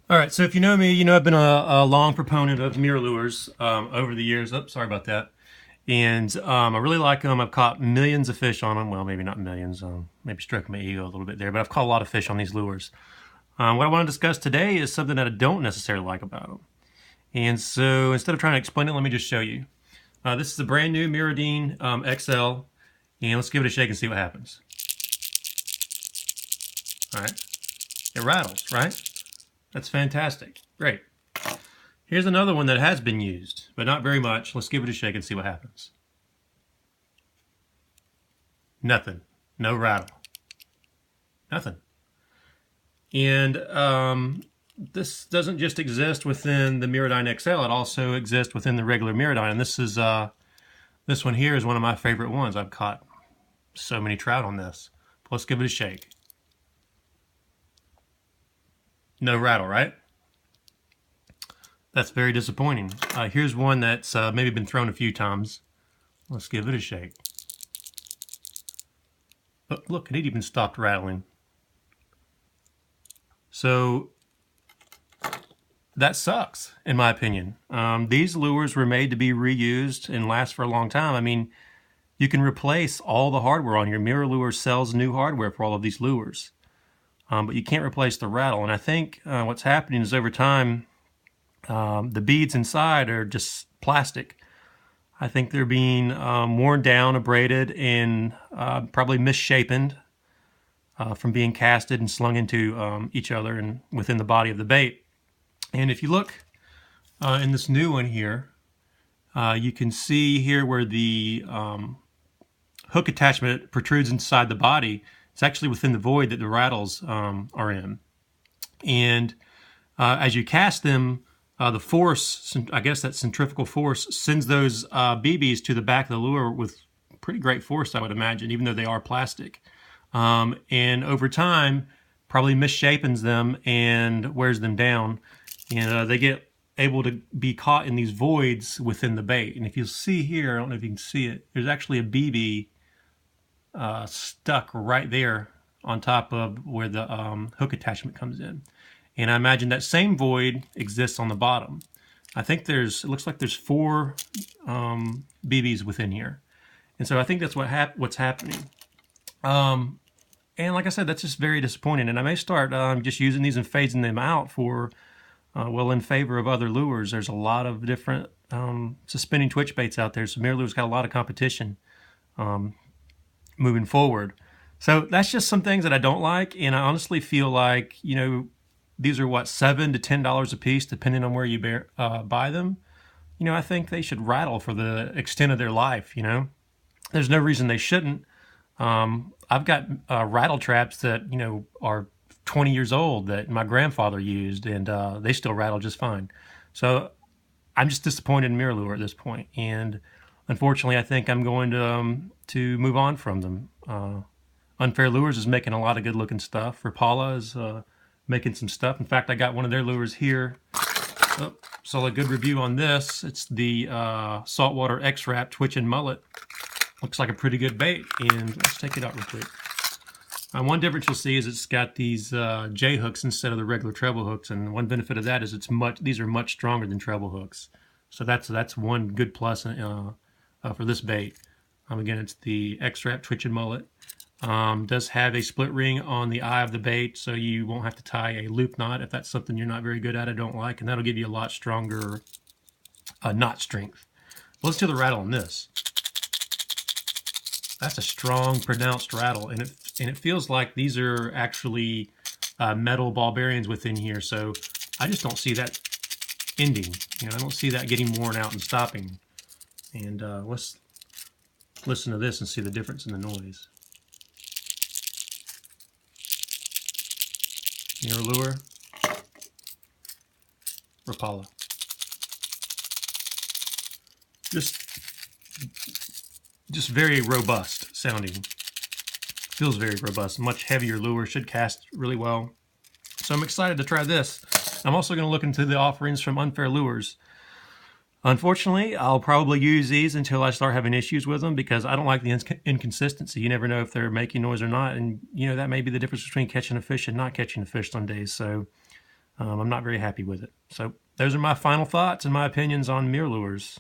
All right, so if you know me, you know I've been a long proponent of MirrOlures over the years. Oh, sorry about that. And I really like them. I've caught millions of fish on them. Well, maybe not millions. Maybe stroking my ego a little bit there, but I've caught a lot of fish on these lures. What I want to discuss today is something that I don't necessarily like about them. And so instead of trying to explain it, let me just show you. This is a brand new Mirrodine XL, and let's give it a shake and see what happens. All right, it rattles, right? That's fantastic. Great. Here's another one that has been used, but not very much. Let's give it a shake and see what happens. Nothing. No rattle. Nothing. And this doesn't just exist within the Mirrodine XL. It also exists within the regular Mirrodine. And this one here is one of my favorite ones. I've caught so many trout on this. Let's give it a shake. No rattle, right? That's very disappointing. Here's one that's maybe been thrown a few times. Let's give it a shake. Oh, look, it even stopped rattling. So that sucks, in my opinion. These lures were made to be reused and last for a long time. I mean, you can replace all the hardware on here. MirrOlure sells new hardware for all of these lures, but you can't replace the rattle. And I think what's happening is over time, the beads inside are just plastic. I think they're being worn down, abraded, and probably misshapen from being casted and slung into each other and within the body of the bait. And if you look in this new one here, you can see here where the hook attachment protrudes inside the body. It's actually within the void that the rattles are in. And as you cast them, the force, I guess that centrifugal force, sends those BBs to the back of the lure with pretty great force, I would imagine, even though they are plastic. And over time, probably misshapens them and wears them down. And they get able to be caught in these voids within the bait. And if you see here, I don't know if you can see it, there's actually a BB stuck right there on top of where the hook attachment comes in. And I imagine that same void exists on the bottom. I think it looks like there's 4 BBs within here. And so I think that's what's happening. And like I said, that's just very disappointing. And I may start just using these and phasing them out for, well, in favor of other lures. There's a lot of different suspending twitch baits out there. So MirrOlure's got a lot of competition moving forward. So that's just some things that I don't like. And I honestly feel like, you know, these are what, $7 to $10 a piece, depending on where you buy them. You know, I think they should rattle for the extent of their life. You know, there's no reason they shouldn't. I've got rattle traps that, you know, are 20 years old that my grandfather used, and they still rattle just fine. So I'm just disappointed in MirrOlure at this point, and unfortunately, I think I'm going to move on from them. Unfair Lures is making a lot of good-looking stuff. Rapala is making some stuff. In fact, I got one of their lures here. Oh, saw a good review on this. It's the saltwater X-Wrap Twitch and Mullet. Looks like a pretty good bait, and let's take it out real quick. One difference you'll see is it's got these J hooks instead of the regular treble hooks, and one benefit of that is these are much stronger than treble hooks. So that's one good plus for this bait. Again, it's the X-Wrap Twitch and Mullet. Does have a split ring on the eye of the bait, so you won't have to tie a loop knot if that's something you're not very good at or don't like, and that'll give you a lot stronger knot strength. Let's do the rattle on this. That's a strong, pronounced rattle, and it feels like these are actually metal ball bearings within here. So I just don't see that ending. You know, I don't see that getting worn out and stopping. And let's listen to this and see the difference in the noise. MirrOlure, Rapala. Just very robust sounding. Feels very robust. Much heavier lure, should cast really well. So I'm excited to try this. I'm also going to look into the offerings from Unfair Lures. Unfortunately, I'll probably use these until I start having issues with them because I don't like the inconsistency. You never know if they're making noise or not, and you know that may be the difference between catching a fish and not catching a fish some days. So I'm not very happy with it. So those are my final thoughts and my opinions on MirrOlures.